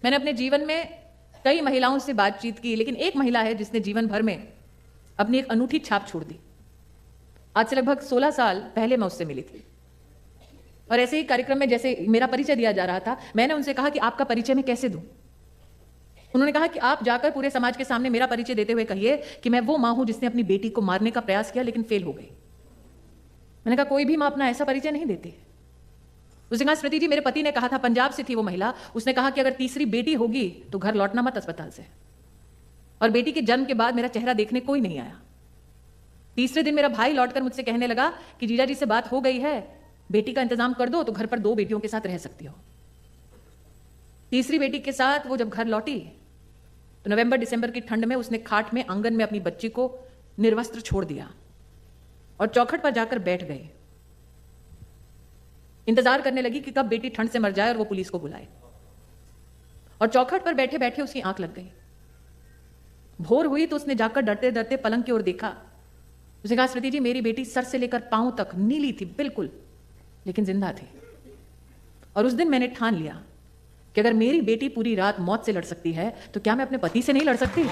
मैंने अपने जीवन में कई महिलाओं से बातचीत की, लेकिन एक महिला है जिसने जीवन भर में अपनी एक अनूठी छाप छोड़ दी। आज से लगभग 16 साल पहले मैं उससे मिली थी और ऐसे ही कार्यक्रम में जैसे मेरा परिचय दिया जा रहा था, मैंने उनसे कहा कि आपका परिचय मैं कैसे दूं। उन्होंने कहा कि आप जाकर पूरे समाज के सामने मेरा परिचय देते हुए कहिए कि मैं वो मां हूं जिसने अपनी बेटी को मारने का प्रयास किया लेकिन फेल हो गई। मैंने कहा कोई भी मां अपना ऐसा परिचय नहीं देती। उसने कहा स्मृति जी, मेरे पति ने कहा था, पंजाब से थी वो महिला, उसने कहा कि अगर तीसरी बेटी होगी तो घर लौटना मत अस्पताल से। और बेटी के जन्म के बाद मेरा चेहरा देखने कोई नहीं आया। तीसरे दिन मेरा भाई लौटकर मुझसे कहने लगा कि जीजा जी से बात हो गई है, बेटी का इंतजाम कर दो तो घर पर 2 बेटियों के साथ रह सकती हो। तीसरी बेटी के साथ वो जब घर लौटी तो नवंबर दिसंबर की ठंड में उसने खाट में आंगन में अपनी बच्ची को निर्वस्त्र छोड़ दिया और चौखट पर जाकर बैठ गए। इंतजार करने लगी कि कब बेटी ठंड से मर जाए और वो पुलिस को बुलाए। और चौखट पर बैठे बैठे उसकी आंख लग गई। भोर हुई तो उसने जाकर डरते डरते पलंग की ओर देखा। उसने कहा स्मृति जी, मेरी बेटी सर से लेकर पांव तक नीली थी बिल्कुल, लेकिन जिंदा थी। और उस दिन मैंने ठान लिया कि अगर मेरी बेटी पूरी रात मौत से लड़ सकती है तो क्या मैं अपने पति से नहीं लड़ सकती।